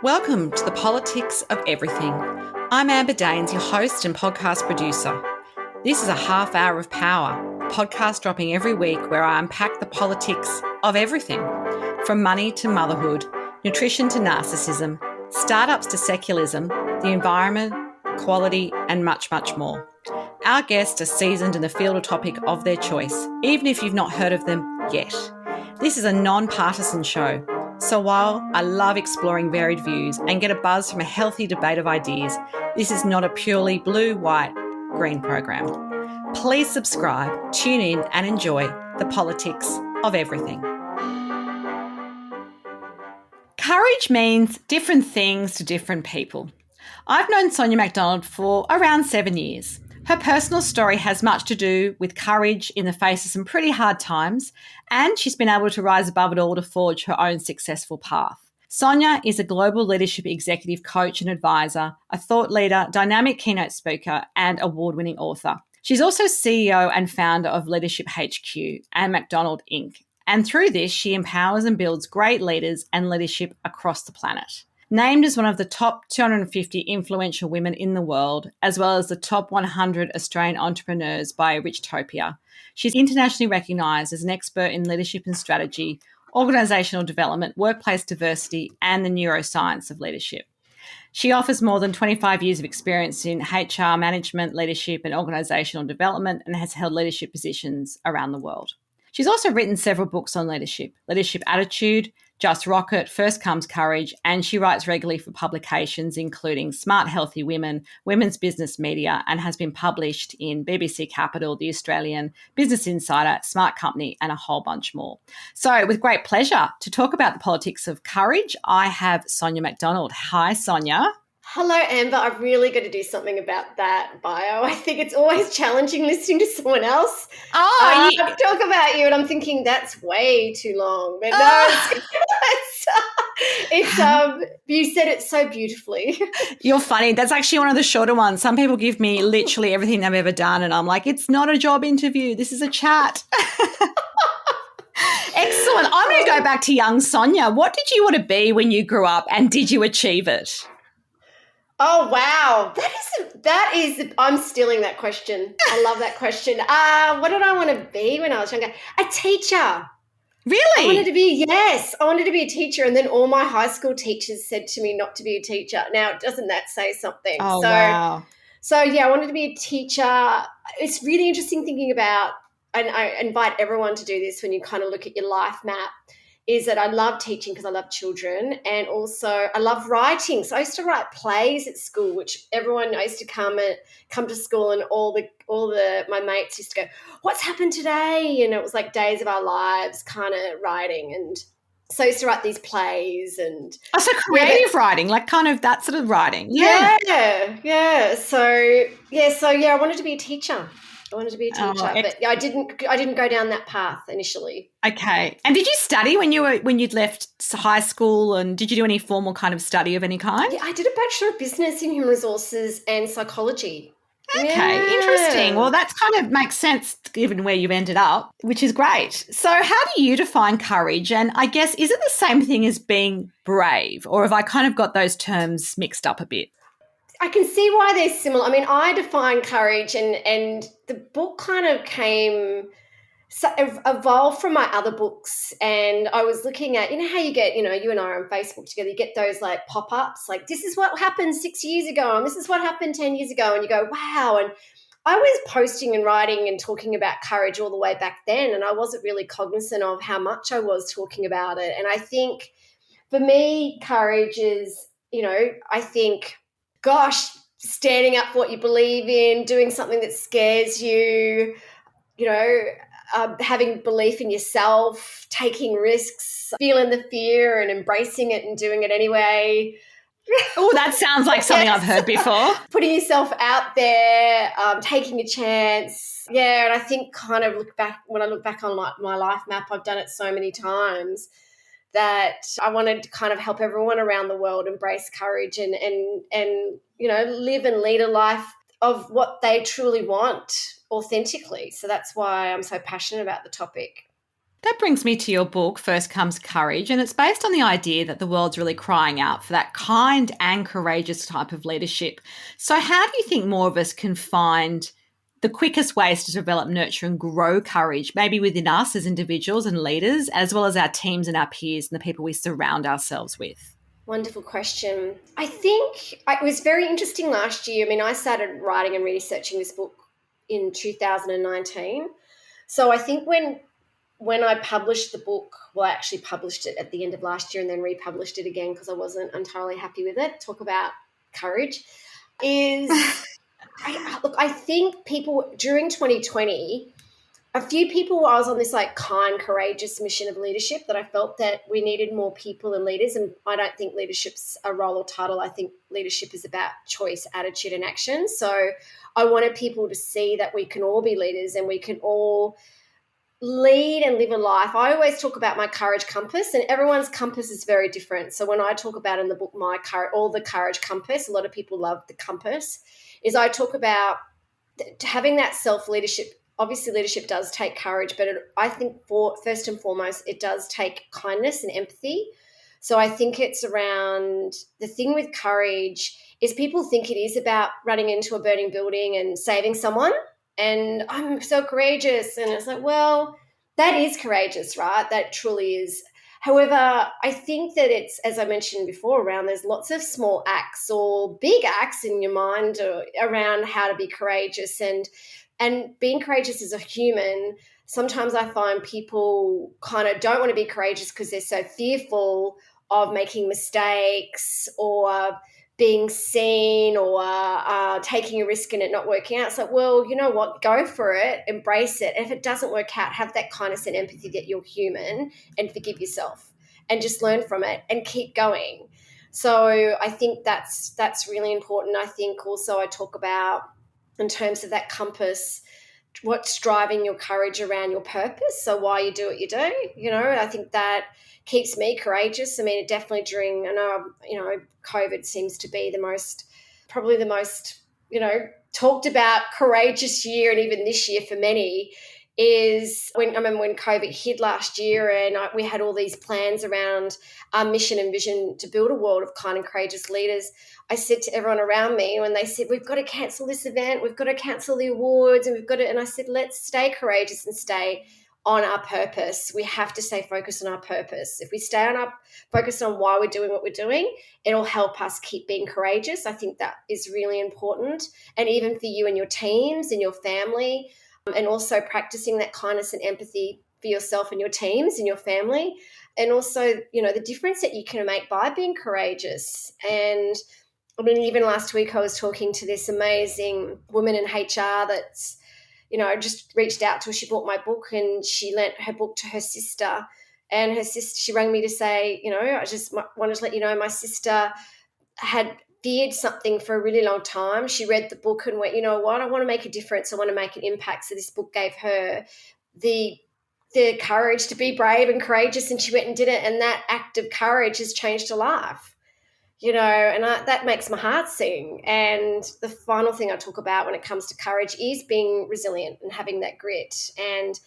Welcome to the Politics of Everything. I'm Amber Daines, your host and podcast producer. This is a half hour of power, a podcast dropping every week where I unpack the politics of everything, from money to motherhood, nutrition to narcissism, startups to secularism, the environment, quality, and much, much more. Our guests are seasoned in the field or topic of their choice, even if you've not heard of them yet. This is a non-partisan show. So while I love exploring varied views and get a buzz from a healthy debate of ideas, this is not a purely blue, white, green program. Please subscribe, tune in and enjoy the politics of everything. Courage means different things to different people. I've known Sonia McDonald for around 7 years. Her personal story has much to do with courage in the face of some pretty hard times, and she's been able to rise above it all to forge her own successful path. Sonia is a global leadership executive coach and advisor, a thought leader, dynamic keynote speaker, and award-winning author. She's also CEO and founder of LeadershipHQ and McDonald Inc. And through this, she empowers and builds great leaders and leadership across the planet. Named as one of the top 250 influential women in the world, as well as the top 100 Australian entrepreneurs by Richtopia, she's internationally recognised as an expert in leadership and strategy, organisational development, workplace diversity, and the neuroscience of leadership. She offers more than 25 years of experience in HR management, leadership, and organisational development, and has held leadership positions around the world. She's also written several books on leadership Attitude, Just Rocket, First Comes Courage, and she writes regularly for publications including Smart Healthy Women, Women's Business Media, and has been published in BBC Capital, The Australian, Business Insider, Smart Company, and a whole bunch more. So with great pleasure to talk about the politics of courage, I have Sonia McDonald. Hi, Sonia. Hello, Amber. I've really got to do something about that bio. I think it's always challenging listening to someone else talk about you, and I'm thinking that's way too long. But no, you said it so beautifully. You're funny. That's actually one of the shorter ones. Some people give me literally everything they've ever done, and I'm like, it's not a job interview. This is a chat. Excellent. I'm going to go back to young Sonia. What did you want to be when you grew up, and did you achieve it? Oh, wow. That is, I'm stealing that question. I love that question. What did I want to be when I was younger? A teacher. Really? I wanted to be a teacher. And then all my high school teachers said to me not to be a teacher. Now, doesn't that say something? Oh, wow. So, yeah, I wanted to be a teacher. It's really interesting thinking about, and I invite everyone to do this when you kind of look at your life map, is that I love teaching because I love children, and also I love writing. So I used to write plays at school, which I used to come to school, and all my mates used to go, "What's happened today?" And it was like days of our lives kind of writing. And so I used to write these plays and so creative writing, like kind of that sort of writing. Yeah. So I wanted to be a teacher. But I didn't go down that path initially. Okay. And did you study when you'd left high school, and did you do any formal kind of study of any kind? Yeah, I did a Bachelor of Business in Human Resources and Psychology. Okay, yeah. Interesting. Well, that kind of makes sense given where you've ended up, which is great. So how do you define courage? And I guess, is it the same thing as being brave, or have I kind of got those terms mixed up a bit? I can see why they're similar. I mean, I define courage, and the book kind of evolved from my other books. And I was looking at, how you get, you and I are on Facebook together, you get those like pop-ups, like this is what happened 6 years ago, and this is what happened 10 years ago. And you go, wow. And I was posting and writing and talking about courage all the way back then, and I wasn't really cognizant of how much I was talking about it. And I think for me, courage is, I think, gosh, standing up for what you believe in, doing something that scares you, having belief in yourself, taking risks, feeling the fear and embracing it and doing it anyway. Oh, that sounds like something I've heard before. Putting yourself out there, taking a chance. Yeah, and I think kind of when I look back on my life map, I've done it so many times that I wanted to kind of help everyone around the world embrace courage and live and lead a life of what they truly want authentically. So that's why I'm so passionate about the topic. That brings me to your book, First Comes Courage, and it's based on the idea that the world's really crying out for that kind and courageous type of leadership. So how do you think more of us can find the quickest ways to develop, nurture and grow courage, maybe within us as individuals and leaders, as well as our teams and our peers and the people we surround ourselves with? Wonderful question. I think it was very interesting last year. I mean, I started writing and researching this book in 2019. So I think when I published the book, well, I actually published it at the end of last year and then republished it again because I wasn't entirely happy with it. Talk about courage. I think people during 2020, a few people, I was on this like kind, courageous mission of leadership that I felt that we needed more people and leaders. And I don't think leadership's a role or title. I think leadership is about choice, attitude and action. So I wanted people to see that we can all be leaders and we can all lead and live a life. I always talk about my courage compass, and everyone's compass is very different. So when I talk about in the book my courage, all the courage compass, a lot of people love the compass, is I talk about having that self-leadership. Obviously, leadership does take courage, but I think first and foremost, it does take kindness and empathy. So I think it's around the thing with courage is people think it is about running into a burning building and saving someone. And I'm so courageous. And it's like, well, that is courageous, right? That truly is. However, I think that it's, as I mentioned before, around there's lots of small acts or big acts in your mind around how to be courageous. And being courageous as a human, sometimes I find people kind of don't want to be courageous because they're so fearful of making mistakes or being seen or taking a risk and it not working out. It's like, well, you know what? Go for it, embrace it. And if it doesn't work out, have that kindness and empathy that you're human and forgive yourself and just learn from it and keep going. So I think that's really important. I think also I talk about in terms of that compass, what's driving your courage around your purpose. So why you do what you do, I think that keeps me courageous. I mean, it definitely during, I know, COVID seems to be probably the most, talked about courageous year. And even this year for many is I remember when COVID hit last year and we had all these plans around our mission and vision to build a world of kind and courageous leaders. I said to everyone around me when they said, we've got to cancel this event, we've got to cancel the awards, and I said, let's stay courageous and stay on our purpose. We have to stay focused on our purpose. If we stay focused on why we're doing what we're doing, it'll help us keep being courageous. I think that is really important. And even for you and your teams and your family, and also practicing that kindness and empathy for yourself and your teams and your family. And also, the difference that you can make by being courageous. And I mean, even last week I was talking to this amazing woman in HR that's, just reached out to her. She bought my book and she lent her book to her sister. And her sister, she rang me to say, I just wanted to let you know my sister had feared something for a really long time. She read the book and went, you know what, I want to make a difference. I want to make an impact. So this book gave her the courage to be brave and courageous, and she went and did it. And that act of courage has changed her life. And that makes my heart sing. And the final thing I talk about when it comes to courage is being resilient and having that grit and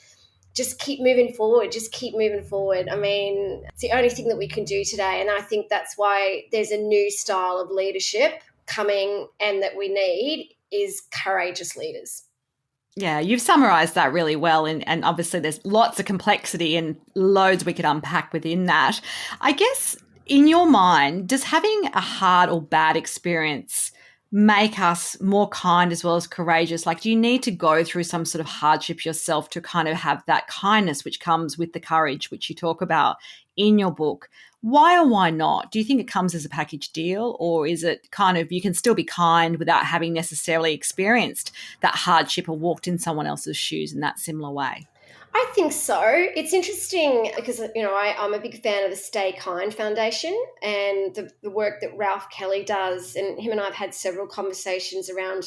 just keep moving forward, I mean, it's the only thing that we can do today. And I think that's why there's a new style of leadership coming and that we need is courageous leaders. Yeah, you've summarised that really well. And obviously there's lots of complexity and loads we could unpack within that. I guess in your mind, does having a hard or bad experience make us more kind as well as courageous? Like, do you need to go through some sort of hardship yourself to kind of have that kindness which comes with the courage, which you talk about in your book? Why or why not? Do you think it comes as a package deal, or is it kind of you can still be kind without having necessarily experienced that hardship or walked in someone else's shoes in that similar way? I think so. It's interesting because, I'm a big fan of the Stay Kind Foundation and the work that Ralph Kelly does. And him and I have had several conversations around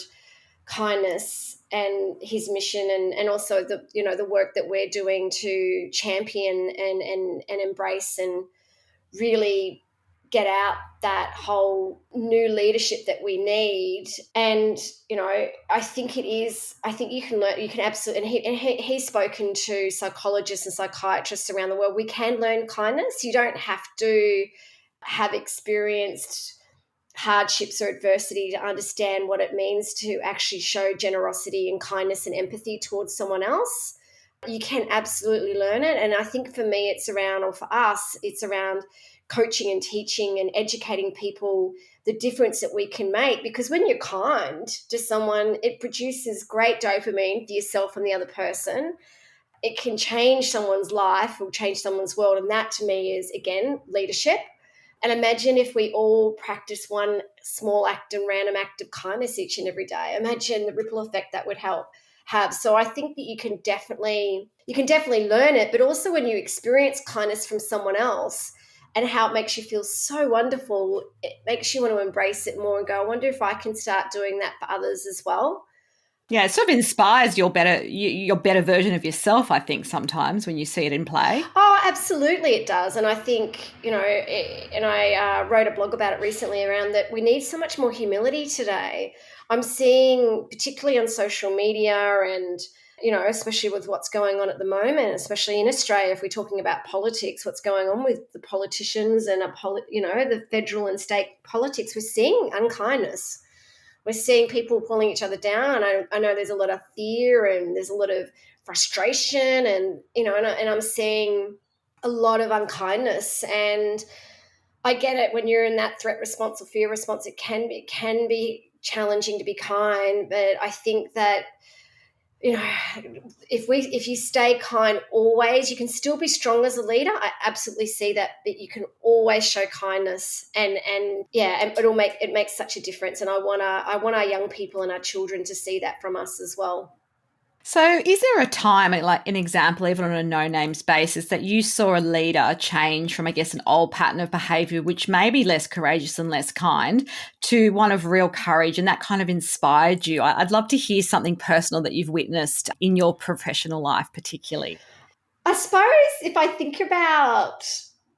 kindness and his mission and also the work that we're doing to champion and embrace and really get out that whole new leadership that we need. And, I think you can learn, you can absolutely, and he's spoken to psychologists and psychiatrists around the world. We can learn kindness. You don't have to have experienced hardships or adversity to understand what it means to actually show generosity and kindness and empathy towards someone else. You can absolutely learn it. And I think for me, it's around, or for us, it's around coaching and teaching and educating people the difference that we can make. Because when you're kind to someone, it produces great dopamine for yourself and the other person. It can change someone's life or change someone's world. And that to me is, again, leadership. And imagine if we all practice one small act and random act of kindness each and every day. Imagine the ripple effect that would have. So I think that you can definitely learn it, but also when you experience kindness from someone else and how it makes you feel so wonderful, it makes you want to embrace it more and go, I wonder if I can start doing that for others as well. Yeah, it sort of inspires your better version of yourself, I think, sometimes when you see it in play. Oh, absolutely it does. And I think, and I wrote a blog about it recently around that we need so much more humility today. I'm seeing, particularly on social media and, especially with what's going on at the moment, especially in Australia, if we're talking about politics, what's going on with the politicians and, the federal and state politics, we're seeing unkindness. We're seeing people pulling each other down. I know there's a lot of fear and there's a lot of frustration and I'm seeing a lot of unkindness. And I get it, when you're in that threat response or fear response, it can be challenging to be kind. But I think that, if you stay kind always, you can still be strong as a leader. I absolutely see that, but you can always show kindness and it makes such a difference. And I want our young people and our children to see that from us as well. So is there a time, like an example, even on a no-names basis, that you saw a leader change from, I guess, an old pattern of behaviour, which may be less courageous and less kind, to one of real courage, and that kind of inspired you? I'd love to hear something personal that you've witnessed in your professional life particularly. I suppose if I think about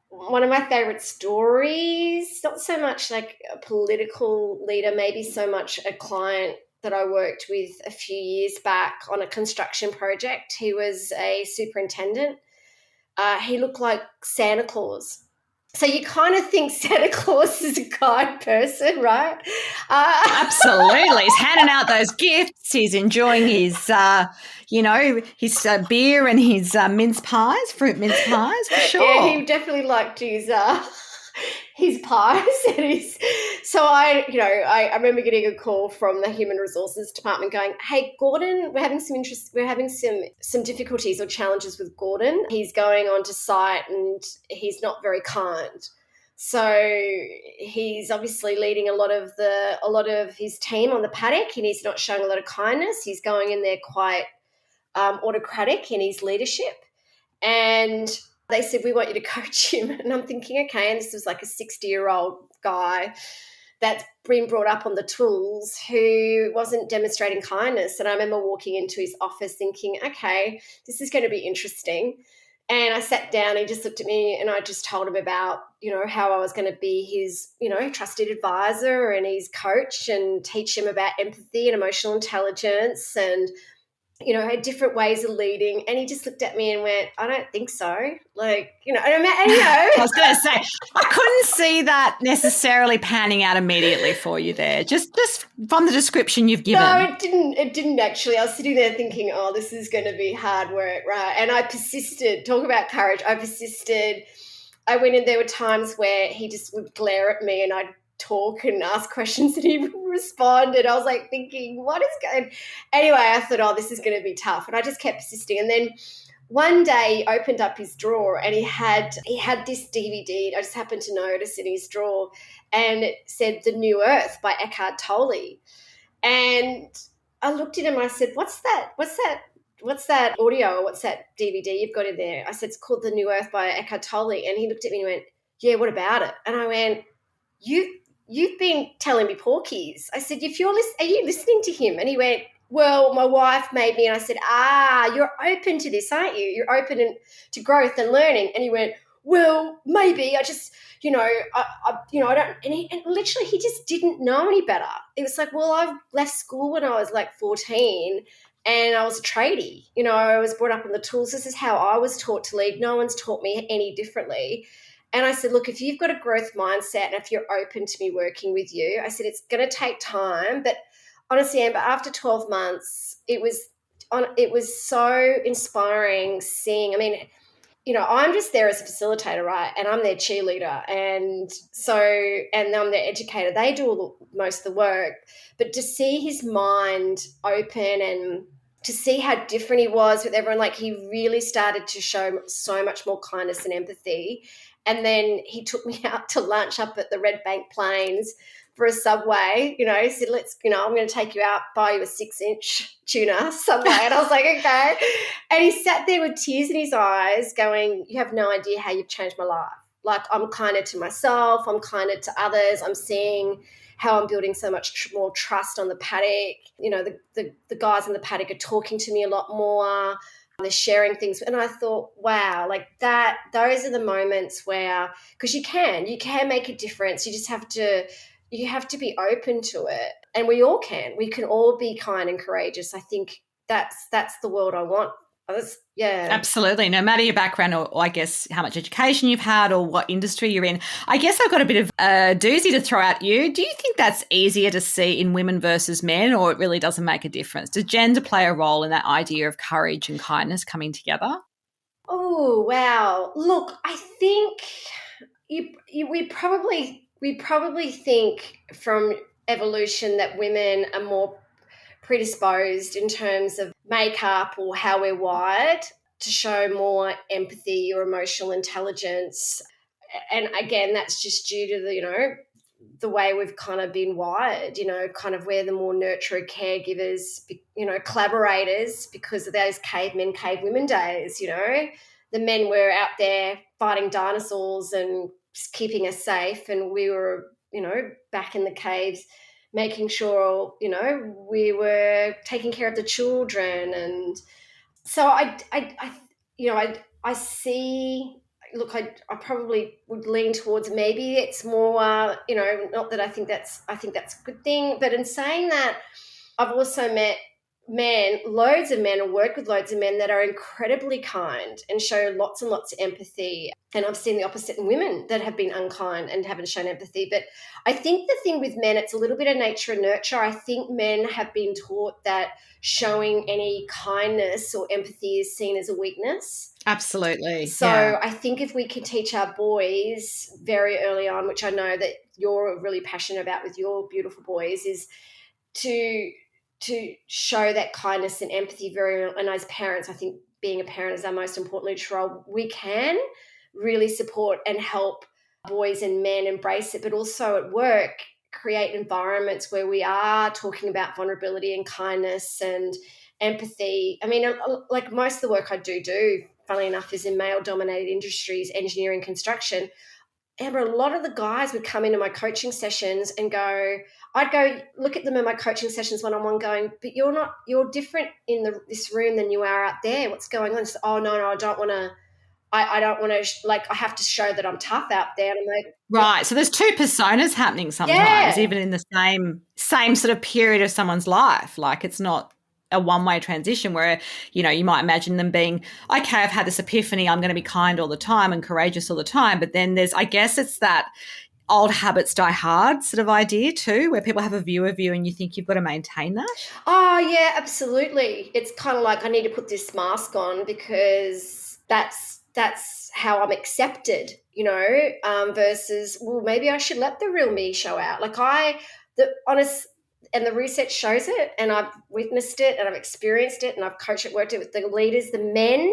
one of my favourite stories, not so much like a political leader, maybe so much a client that I worked with a few years back on a construction project. He was a superintendent. He looked like Santa Claus. So you kind of think Santa Claus is a kind person, right? Absolutely. He's handing out those gifts. He's enjoying his, his beer and his fruit mince pies, for sure. Yeah, he definitely liked his pies and his. So I remember getting a call from the human resources department going, "Hey, Gordon, we're having some difficulties or challenges with Gordon. He's going onto site and he's not very kind. So he's obviously leading a lot of his team on the paddock and he's not showing a lot of kindness. He's going in there quite autocratic in his leadership." And they said, "We want you to coach him." And I'm thinking, okay, and this was like a 60-year-old guy that's been brought up on the tools who wasn't demonstrating kindness. And I remember walking into his office thinking, okay, this is going to be interesting. And I sat down, he just looked at me and I just told him about, how I was going to be his, trusted advisor and his coach and teach him about empathy and emotional intelligence and, different ways of leading. And he just looked at me and went, "I don't think so." Like, I was going to say, I couldn't see that necessarily panning out immediately for you there, just from the description you've given. No, it didn't actually. I was sitting there thinking, oh, this is going to be hard work, right? And I persisted. Talk about courage. I persisted. I went in, there were times where he just would glare at me and I'd talk and ask questions and he would respond, and I was like thinking, what is going? Anyway, I thought, oh, this is going to be tough, and I just kept persisting. And then one day he opened up his drawer and he had this DVD. I just happened to notice in his drawer, and it said The New Earth by Eckhart Tolle. And I looked at him and I said, what's that audio, or what's that DVD you've got in there? I said, it's called The New Earth by Eckhart Tolle. And he looked at me and went, yeah, what about it? And I went, You've been telling me porkies. I said, are you listening to him? And he went, well, my wife made me. And I said, you're open to this, aren't you? You're open to growth and learning. And he went, well, maybe I just, I don't, and literally he just didn't know any better. It was like, well, I left school when I was like 14 and I was a tradie. I was brought up on the tools. This is how I was taught to lead. No one's taught me any differently. And I said, look, if you've got a growth mindset and if you're open to me working with you, I said, it's going to take time. But honestly, Amber, after 12 months, it was so inspiring seeing, I'm just there as a facilitator, right? And I'm their cheerleader. And I'm their educator. They do most of the work. But to see his mind open and to see how different he was with everyone, like he really started to show so much more kindness and empathy. And then he took me out to lunch up at the Red Bank Plains for a Subway, he said, I'm going to take you out, buy you a 6-inch tuna Subway. And I was like, okay. And he sat there with tears in his eyes going, you have no idea how you've changed my life. Like, I'm kinder to myself. I'm kinder to others. I'm seeing how I'm building so much more trust on the paddock. The guys in the paddock are talking to me a lot more. They're sharing things. And I thought, wow, like that, those are the moments where, because you can make a difference. You just have to be open to it. And we can all be kind and courageous. I think that's the world I want. Yeah. Absolutely. No matter your background or I guess how much education you've had or what industry you're in. I guess I've got a bit of a doozy to throw at you. Do you think that's easier to see in women versus men, or it really doesn't make a difference? Does gender play a role in that idea of courage and kindness coming together? Oh, wow. Look, I think we probably think from evolution that women are more predisposed in terms of makeup or how we're wired to show more empathy or emotional intelligence. And again, that's just due to the way we've kind of been wired, kind of we're the more nurturer caregivers, collaborators because of those cavemen, cavewomen days, the men were out there fighting dinosaurs and keeping us safe. And we were, back in the caves making sure, we were taking care of the children. And so I see, look, I probably would lean towards maybe it's more, not that I think that's a good thing, but in saying that, I've also met loads of men, or worked with loads of men that are incredibly kind and show lots and lots of empathy. And I've seen the opposite in women that have been unkind and haven't shown empathy. But I think the thing with men, it's a little bit of nature and nurture. I think men have been taught that showing any kindness or empathy is seen as a weakness. Absolutely. So yeah. I think if we can teach our boys very early on, which I know that you're really passionate about with your beautiful boys, is to show that kindness and empathy very early. And as parents, I think being a parent is our most important leadership role. We can really support and help boys and men embrace it, but also at work, create environments where we are talking about vulnerability and kindness and empathy. I mean, like most of the work I do, funnily enough, is in male-dominated industries, engineering, construction. Amber, a lot of the guys would come into my coaching sessions and I'd go look at them in my coaching sessions one-on-one going, but you're different in this room than you are out there. What's going on? So, oh, no, I don't want to, I don't want to, like, I have to show that I'm tough out there. And I'm like, right. So there's two personas happening sometimes, even in the same sort of period of someone's life. Like it's not a one-way transition where, you might imagine them being, okay, I've had this epiphany, I'm going to be kind all the time and courageous all the time. But then I guess it's that old habits die hard sort of idea too, where people have a view of you and you think you've got to maintain that. Oh, yeah, absolutely. It's kind of like I need to put this mask on because that's how I'm accepted, versus, well, maybe I should let the real me show out. Like and the research shows it, and I've witnessed it, and I've experienced it, and I've coached it, worked it with the leaders, the men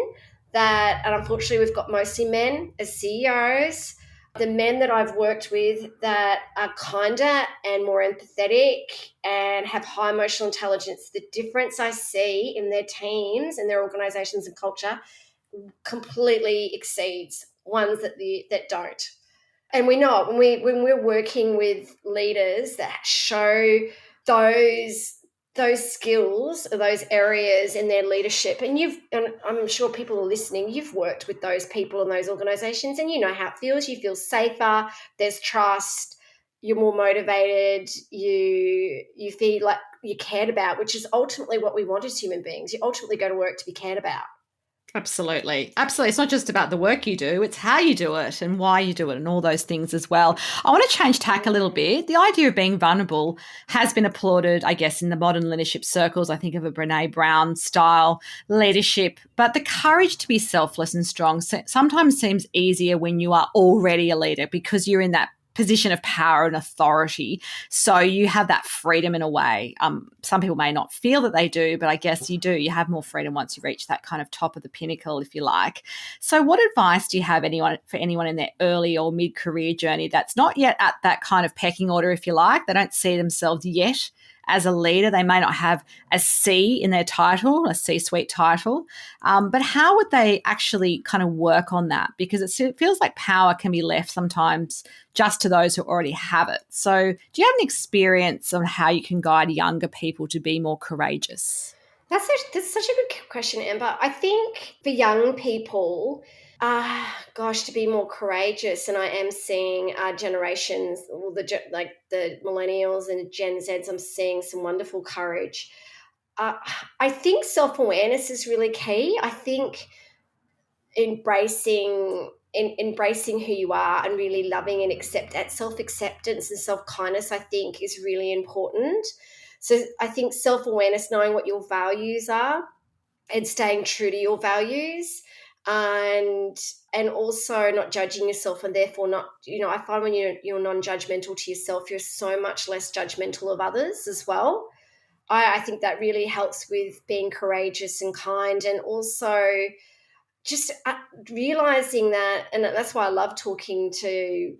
and unfortunately we've got mostly men as CEOs, the men that I've worked with that are kinder and more empathetic and have high emotional intelligence, the difference I see in their teams and their organizations and culture completely exceeds ones that don't. And we know when we're working with leaders that show those those skills, those areas in their leadership, and I'm sure people are listening, you've worked with those people in those organizations, and you know how it feels. You feel safer, there's trust, you're more motivated, you feel like you're cared about, which is ultimately what we want as human beings. You ultimately go to work to be cared about. Absolutely. Absolutely. It's not just about the work you do, it's how you do it and why you do it and all those things as well. I want to change tack a little bit. The idea of being vulnerable has been applauded, I guess, in the modern leadership circles. I think of a Brene Brown style leadership, but the courage to be selfless and strong sometimes seems easier when you are already a leader because you're in that position of power and authority. So you have that freedom in a way. Some people may not feel that they do, but I guess you do. You have more freedom once you reach that kind of top of the pinnacle, if you like. So what advice do you have for anyone in their early or mid-career journey that's not yet at that kind of pecking order, if you like? They don't see themselves yet as a leader. They may not have a C in their title, a C-suite title, but how would they actually kind of work on that? Because it feels like power can be left sometimes just to those who already have it. So do you have an experience on how you can guide younger people to be more courageous? That's such a good question, Amber. I think for young people, to be more courageous, and I am seeing generations, well, the millennials and Gen Zs, I'm seeing some wonderful courage. I think self-awareness is really key. I think embracing who you are and really loving and self-acceptance and self-kindness, I think, is really important. So I think self-awareness, knowing what your values are and staying true to your values, and also not judging yourself, and therefore not, I find when you're non-judgmental to yourself, you're so much less judgmental of others as well. I think that really helps with being courageous and kind, and also just realizing that, and that's why I love talking to,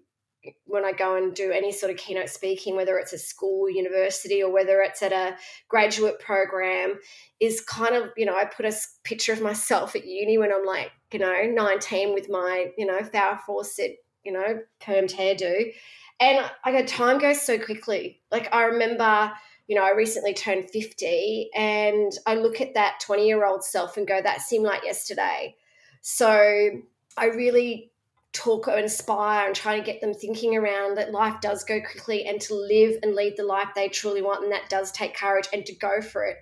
when I go and do any sort of keynote speaking, whether it's a school, university, or whether it's at a graduate program, is kind of, I put a picture of myself at uni when I'm like, 19 with my, Farrah Fawcett, permed hairdo. And I go, time goes so quickly. Like I remember, I recently turned 50, and I look at that 20-year-old self and go, that seemed like yesterday. So I really talk or inspire and try to get them thinking around that life does go quickly, and to live and lead the life they truly want. And that does take courage, and to go for it.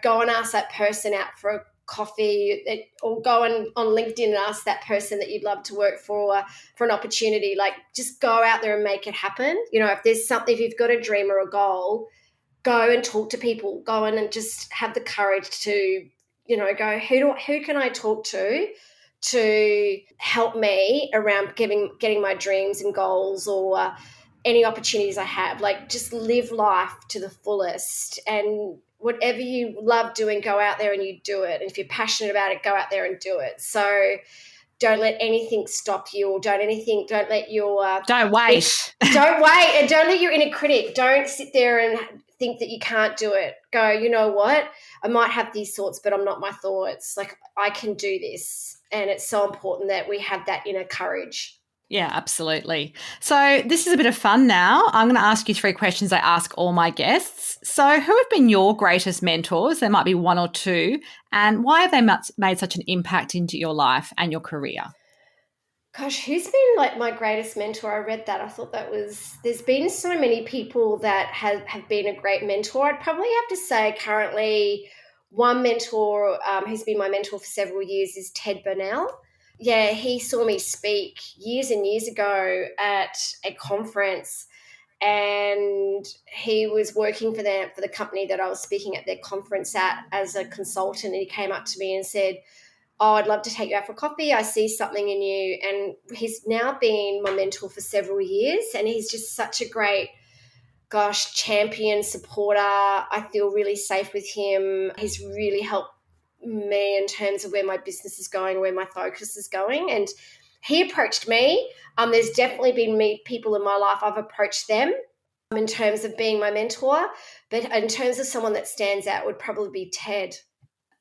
Go and ask that person out for a coffee, or go on LinkedIn and ask that person that you'd love to work for an opportunity. Like, just go out there and make it happen. If you've got a dream or a goal, go and talk to people. Go in and just have the courage to, go, who can I talk to help me around getting my dreams and goals, or any opportunities I have. Like, just live life to the fullest, and whatever you love doing, go out there and you do it. And if you're passionate about it, go out there and do it. So don't let anything stop you, or don't let your don't wait. Don't wait, and don't let your inner critic. Don't sit there and think that you can't do it. Go, you know what? I might have these thoughts, but I'm not my thoughts. Like, I can do this. And it's so important that we have that inner courage. Yeah, absolutely. So this is a bit of fun now. I'm going to ask you 3 questions I ask all my guests. So who have been your greatest mentors? There might be 1 or 2. And why have they made such an impact into your life and your career? Gosh, who's been like my greatest mentor? I read that. I thought there's been so many people that have been a great mentor. I'd probably have to say currently one mentor who's been my mentor for several years is Ted Burnell. Yeah, he saw me speak years and years ago at a conference, and he was working for the company that I was speaking at their conference at as a consultant. And he came up to me and said, "Oh, I'd love to take you out for coffee. I see something in you." And he's now been my mentor for several years, and he's just such a great, champion, supporter. I feel really safe with him. He's really helped me in terms of where my business is going, where my focus is going. And he approached me. There's definitely been people in my life, I've approached them in terms of being my mentor. But in terms of someone that stands out would probably be Ted.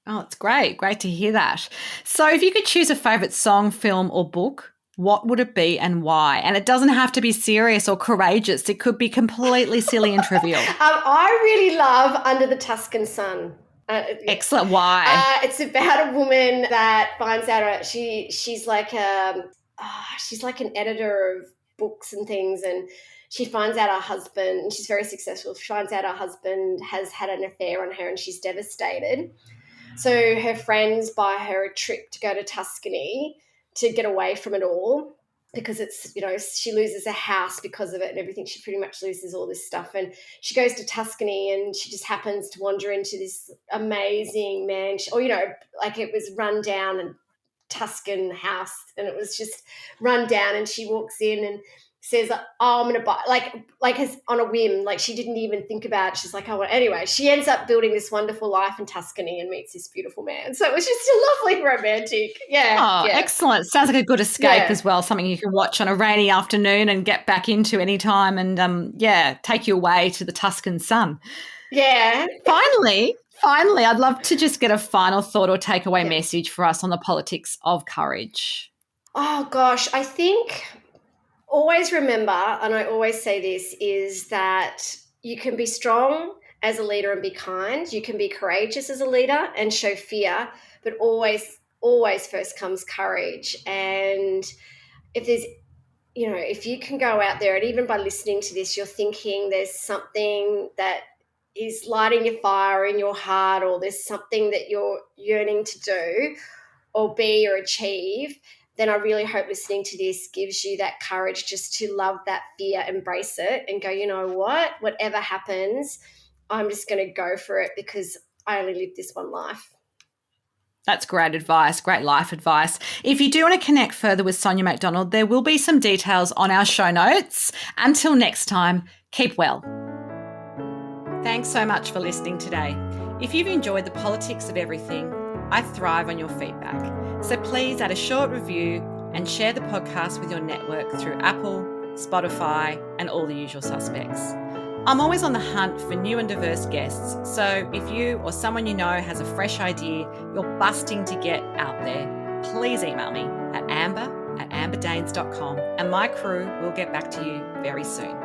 Oh, it's great. Great to hear that. So if you could choose a favourite song, film or book what would it be and why? And it doesn't have to be serious or courageous. It could be completely silly and trivial. I really love Under the Tuscan Sun. Excellent. Why? It's about a woman that finds out she's like an editor of books and things, and she finds out her husband, and she's very successful. She finds out her husband has had an affair on her, and she's devastated. So her friends buy her a trip to go to Tuscany to get away from it all, because it's, she loses a house because of it and everything. She pretty much loses all this stuff. And she goes to Tuscany, and she just happens to wander into this amazing mansion, or, like it was run down and Tuscan house, and it was just run down. And she walks in and says, "Oh, I'm going to buy," like on a whim, like she didn't even think about it. She's like, "Oh, well." Anyway, she ends up building this wonderful life in Tuscany and meets this beautiful man. So it was just a lovely romantic. Yeah. Oh, yeah. Excellent. Sounds like a good escape as well. Something you can watch on a rainy afternoon and get back into any time, and take you away to the Tuscan sun. Yeah. Finally, I'd love to just get a final thought or takeaway message for us on the politics of courage. Oh gosh, I think always remember, and I always say this, is that you can be strong as a leader and be kind. You can be courageous as a leader and show fear, but always first comes courage. And if there's, if you can go out there, and even by listening to this, you're thinking there's something that is lighting your fire in your heart, or there's something that you're yearning to do or be or achieve, then I really hope listening to this gives you that courage just to love that fear, embrace it, and go, you know what, whatever happens, I'm just going to go for it, because I only live this one life. That's great advice, great life advice. If you do want to connect further with Sonia McDonald, there will be some details on our show notes. Until next time, keep well. Thanks so much for listening today. If you've enjoyed the politics of everything, I thrive on your feedback. So please add a short review and share the podcast with your network through Apple, Spotify, and all the usual suspects. I'm always on the hunt for new and diverse guests. So if you or someone you know has a fresh idea you're busting to get out there, please email me at amber@amberdanes.com, and my crew will get back to you very soon.